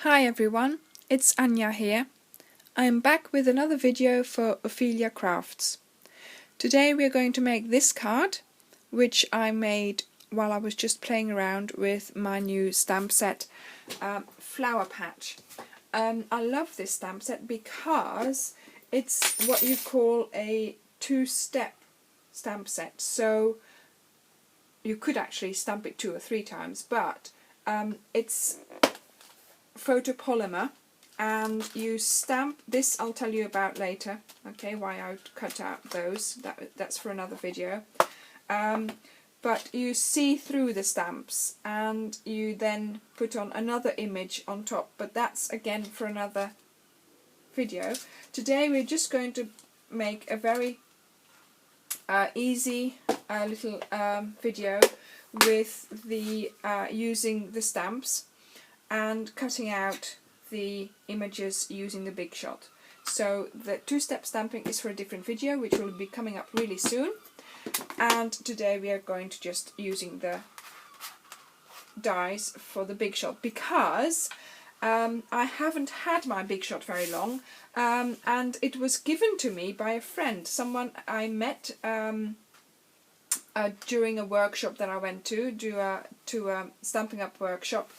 Hi everyone, it's Anya here. I am back with another video for Ophelia Crafts. Today we are going to make this card, which I made while I was just playing around with my new stamp set, Flower Patch. I love this stamp set because it's what you call a two-step stamp set. So you could actually stamp it 2 or 3 times, but it's photopolymer, and you stamp this. I'll tell you about later, okay, why I cut out those. That's for another video. But you see through the stamps and you then put on another image on top, but that's again for another video. Today we're just going to make a very easy little video with the using the stamps and cutting out the images using the Big Shot. So the two-step stamping is for a different video which will be coming up really soon, and today we are going to just using the dies for the Big Shot because I haven't had my Big Shot very long, and it was given to me by a friend, someone I met during a workshop that I went to a Stampin' Up workshop.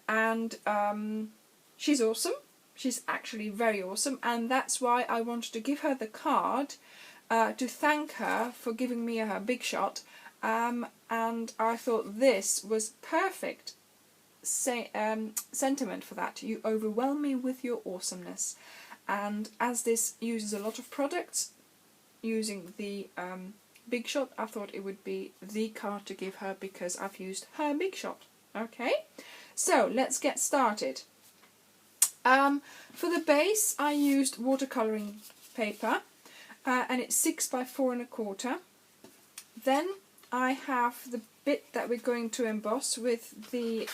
And she's awesome. She's actually very awesome, and that's why I wanted to give her the card to thank her for giving me her Big Shot, and I thought this was perfect sentiment for that. You overwhelm me with your awesomeness, and as this uses a lot of products using the Big Shot, I thought it would be the card to give her because I've used her Big Shot. Okay, so let's get started. For the base I used watercolouring paper, and it's 6 by 4 1/4. Then I have the bit that we're going to emboss with the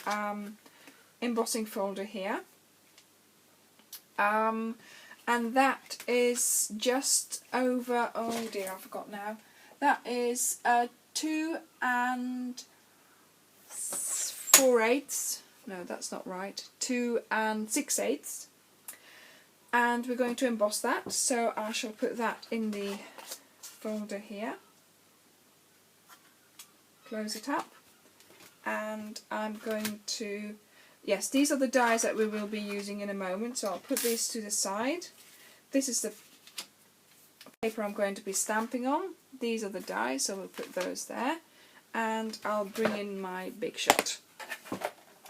embossing folder here, and that is just over, oh dear, I forgot now, that is 2 4/8. No, that's not right. 2 6/8, and we're going to emboss that. So I shall put that in the folder here. Close it up, and I'm going to. Yes, these are the dies that we will be using in a moment. So I'll put these to the side. This is the paper I'm going to be stamping on. These are the dies, so we'll put those there, and I'll bring in my Big Shot.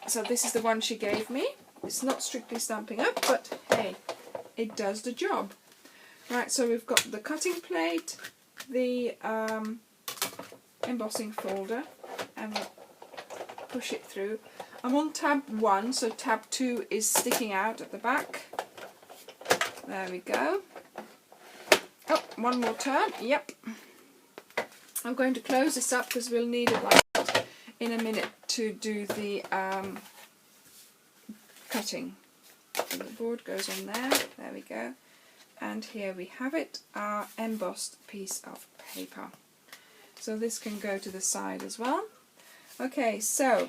So this is the one she gave me. It's not strictly Stampin' Up, but hey, it does the job. Right, so we've got the cutting plate, the embossing folder, and we'll push it through. I'm on tab 1, so tab 2 is sticking out at the back. There we go. Oh, one more turn, yep. I'm going to close this up because we'll need it like that in a minute to do the cutting. So the board goes on there we go, and here we have it, our embossed piece of paper. So this can go to the side as well. Okay, so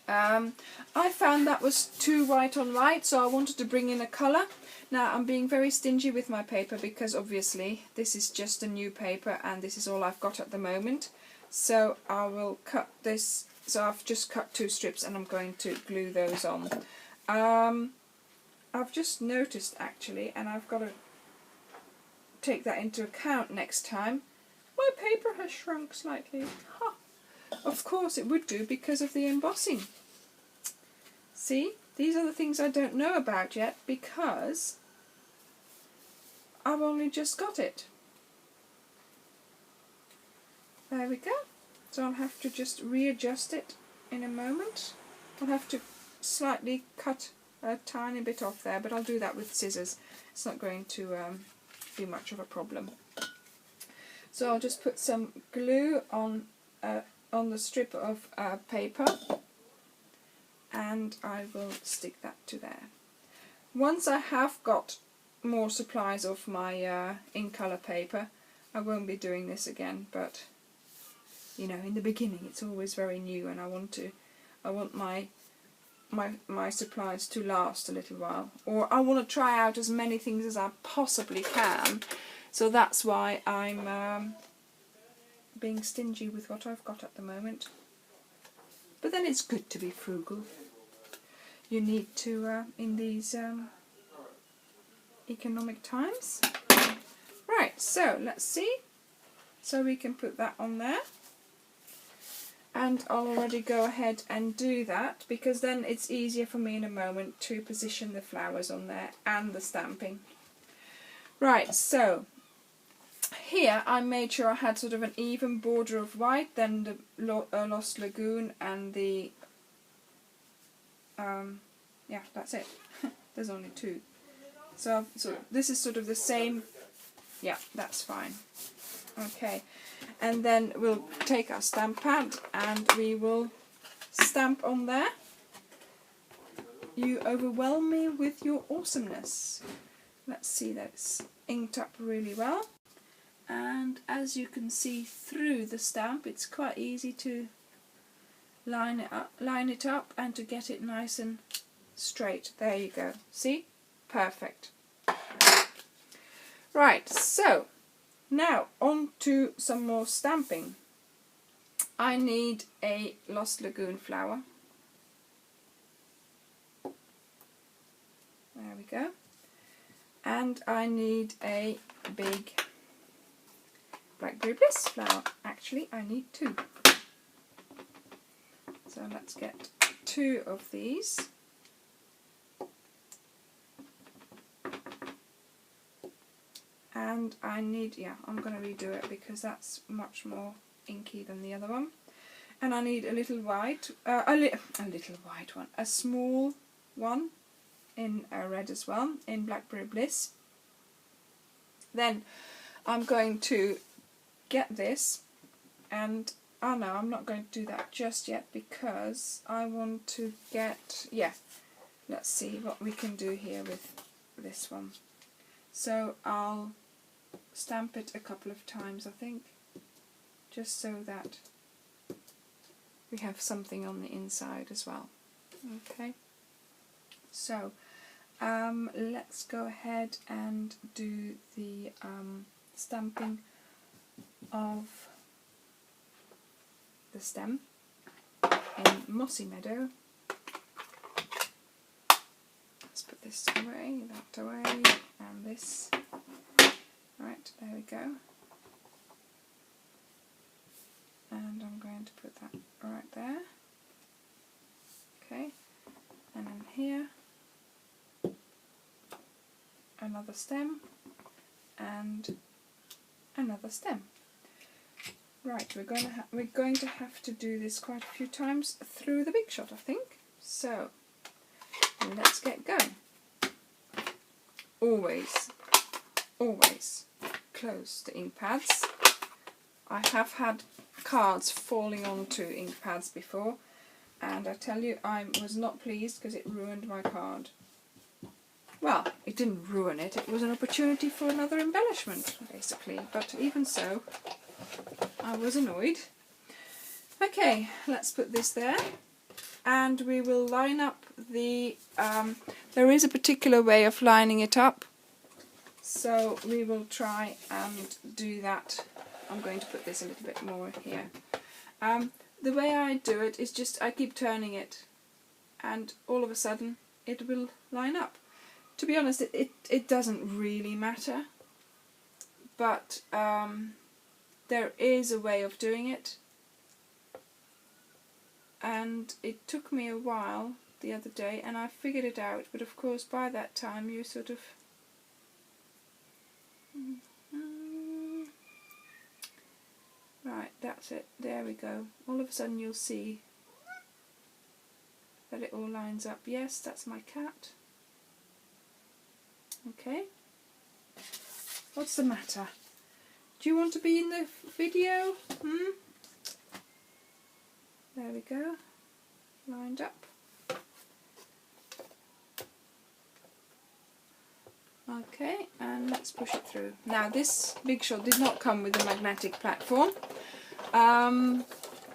I found that was too white on white, so I wanted to bring in a colour. Now I'm being very stingy with my paper because obviously this is just a new paper and this is all I've got at the moment. So I will cut this, so I've just cut 2 strips and I'm going to glue those on. I've just noticed actually, and I've got to take that into account next time, my paper has shrunk slightly. Ha! Of course it would do because of the embossing. See, these are the things I don't know about yet because I've only just got it. There we go. So I'll have to just readjust it in a moment. I'll have to slightly cut a tiny bit off there, but I'll do that with scissors. It's not going to be much of a problem. So I'll just put some glue on the strip of paper, and I will stick that to there. Once I have got more supplies of my in colour paper, I won't be doing this again, but you know, in the beginning it's always very new, and I want my my supplies to last a little while, or I want to try out as many things as I possibly can, so that's why I'm being stingy with what I've got at the moment. But then it's good to be frugal. You need to in these economic times. Right, so let's see. So we can put that on there. And I'll already go ahead and do that, because then it's easier for me in a moment to position the flowers on there and the stamping. Right, so here I made sure I had sort of an even border of white, then the Lost Lagoon and the... yeah, that's it. There's only two. So this is sort of the same... Yeah, that's fine. Okay, and then we'll take our stamp pad and we will stamp on there. You overwhelm me with your awesomeness. Let's see, that's inked up really well. And as you can see through the stamp, it's quite easy to line it up and to get it nice and straight. There you go. See? Perfect. Right, so now on to some more stamping. I need a Lost Lagoon flower. There we go. And I need a big Blackberry Bliss flower. Actually, I need two. So let's get two of these. And I need, yeah, I'm going to redo it because that's much more inky than the other one. And I need a little white, a little white one, a small one in red as well, in Blackberry Bliss. Then I'm going to get this, and oh no, I'm not going to do that just yet because I want to get, yeah, let's see what we can do here with this one. So I'll stamp it a couple of times, I think, just so that we have something on the inside as well. Okay, so let's go ahead and do the stamping of the stem in Mossy Meadow. Let's put this away, that away, and this. Right, there we go. And I'm going to put that right there. Okay, and then here, another stem, and another stem. Right, we're going to have to do this quite a few times through the Big Shot, I think. So let's get going. Always close the ink pads. I have had cards falling onto ink pads before, and I tell you, I was not pleased because it ruined my card. Well, it didn't ruin it, it was an opportunity for another embellishment, basically, but even so, I was annoyed. Okay, let's put this there, and we will line up the... there is a particular way of lining it up, so we will try and do that. I'm going to put this a little bit more here. The way I do it is just I keep turning it, and all of a sudden it will line up. To be honest, it doesn't really matter, but there is a way of doing it, and it took me a while the other day and I figured it out, but of course by that time you sort of... Right, that's it, there we go. All of a sudden you'll see that it all lines up. Yes, that's my cat. Okay. What's the matter? Do you want to be in the video? There we go. Lined up. Okay, and let's push it through. Now this Big Shot did not come with a magnetic platform, and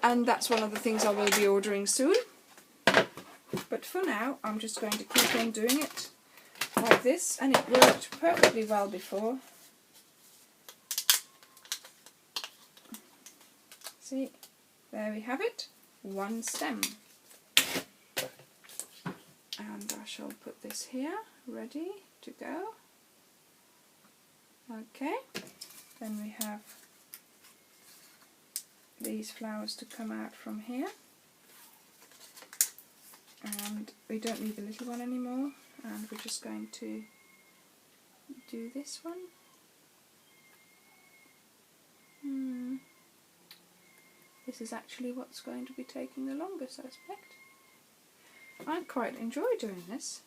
that's one of the things I will be ordering soon. But for now, I'm just going to keep on doing it like this, and it worked perfectly well before. See, there we have it, one stem. And I shall put this here, ready to go. Okay, then we have these flowers to come out from here. And we don't need the little one anymore, and we're just going to do this one. This is actually what's going to be taking the longest, I expect. I quite enjoy doing this.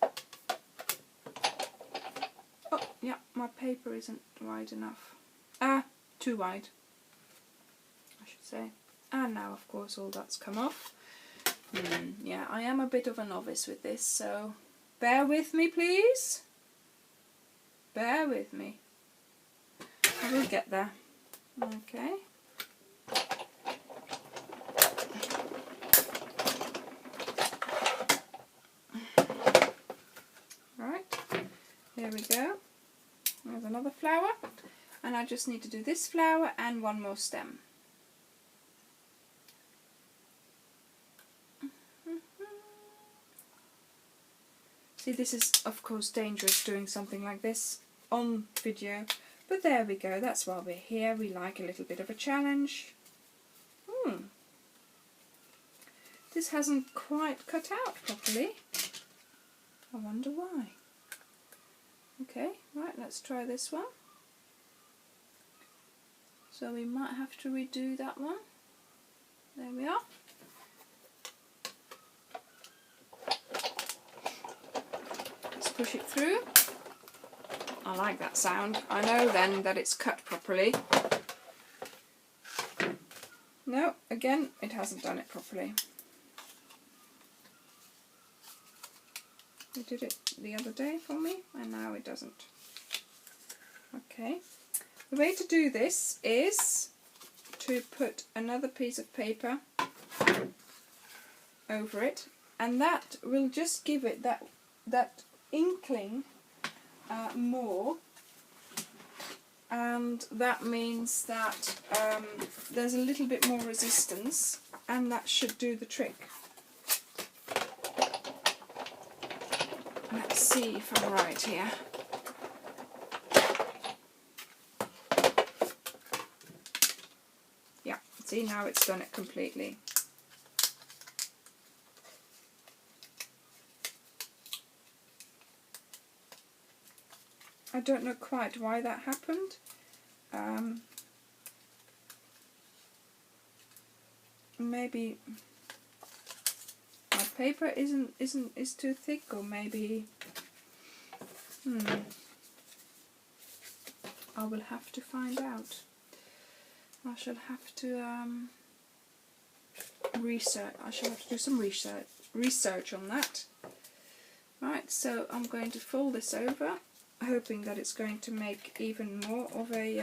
Oh, yeah, my paper isn't wide enough. Too wide, I should say. And now, of course, all that's come off. Yeah, I am a bit of a novice with this, so bear with me, please. Bear with me. I will get there. Okay. Right, there we go. There's another flower, and I just need to do this flower and one more stem. See, this is of course dangerous doing something like this on video, but there we go, that's why we're here. We like a little bit of a challenge. This hasn't quite cut out properly. I wonder why. Okay, right, let's try this one. So we might have to redo that one. There we are. Let's push it through. I like that sound. I know then that it's cut properly. No, again, it hasn't done it properly. It did it the other day for me, and now it doesn't. Okay. The way to do this is to put another piece of paper over it, and that will just give it that inkling more, and that means that there's a little bit more resistance, and that should do the trick. Let's see if I'm right here. Yeah, see, now it's done it completely. I don't know quite why that happened. Maybe my paper is too thick, or maybe I will have to find out. I shall have to research. I shall have to do some research on that. Right, so I'm going to fold this over, hoping that it's going to make even more of a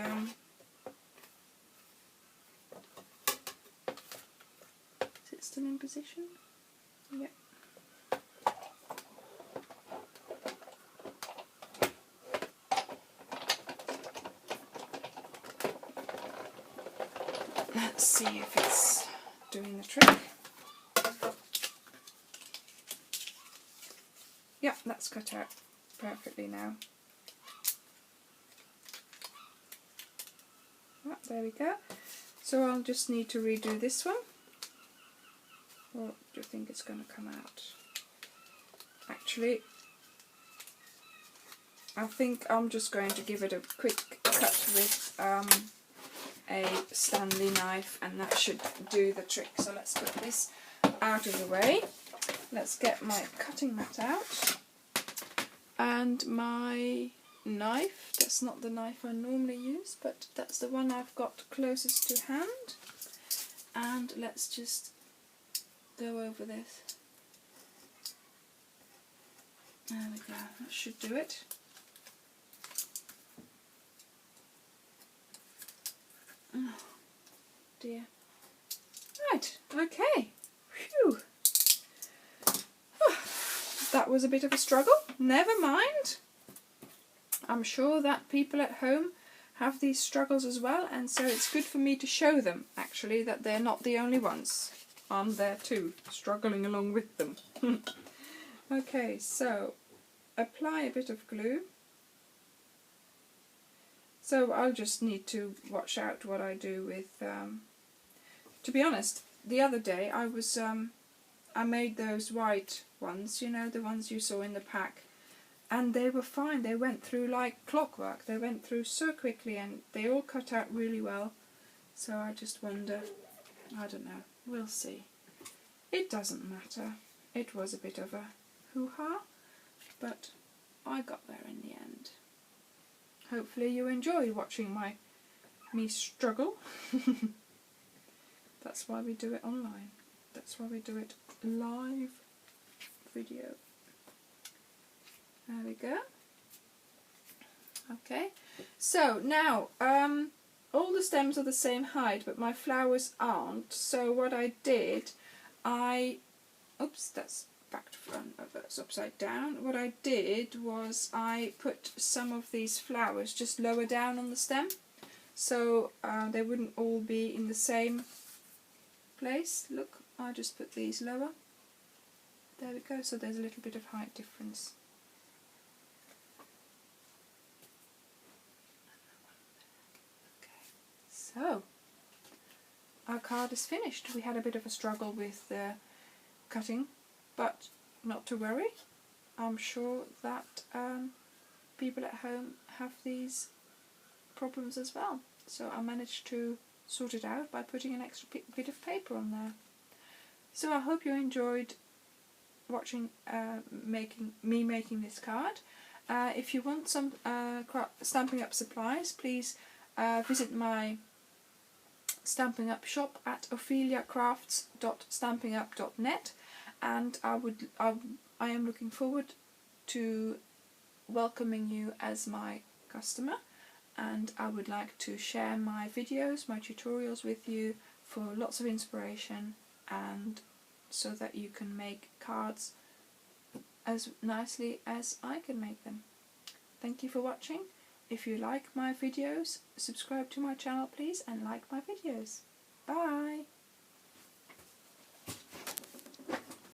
is it still in position? Yep. Let's see if it's doing the trick. Yep, that's cut out perfectly now. Right, there we go. So I'll just need to redo this one. Or do you think it's going to come out? Actually, I think I'm just going to give it a quick cut with a Stanley knife, and that should do the trick. So let's put this out of the way. Let's get my cutting mat out and my knife. That's not the knife I normally use, but that's the one I've got closest to hand. And let's just go over this. There we go, that should do it. Oh dear. Right, okay. Phew. Oh, that was a bit of a struggle. Never mind. I'm sure that people at home have these struggles as well, and so it's good for me to show them, actually, that they're not the only ones. I'm there too, struggling along with them. Okay, so apply a bit of glue. So I'll just need to watch out what I do with, to be honest, the other day I made those white ones, you know, the ones you saw in the pack, and they were fine. They went through like clockwork. They went through so quickly and they all cut out really well. So I just wonder, I don't know, we'll see. It doesn't matter. It was a bit of a hoo-ha, but I got there in the end. Hopefully you enjoy watching me struggle. That's why we do it online. That's why we do it live video. There we go. Okay, so now all the stems are the same height, but my flowers aren't. So what I did, oops, that's back to front, that's upside down. What I did was I put some of these flowers just lower down on the stem, so they wouldn't all be in the same place. Look, I just put these lower. There we go, so there's a little bit of height difference. So, our card is finished. We had a bit of a struggle with cutting, but not to worry. I'm sure that people at home have these problems as well. So I managed to sort it out by putting an extra bit of paper on there. So I hope you enjoyed watching me making this card. If you want some Stampin' Up supplies, please visit my Stampin' Up shop at opheliacrafts.stampingup.net, and I am looking forward to welcoming you as my customer, and I would like to share my videos, my tutorials with you for lots of inspiration, and so that you can make cards as nicely as I can make them. Thank you for watching. If you like my videos, subscribe to my channel please and like my videos. Bye!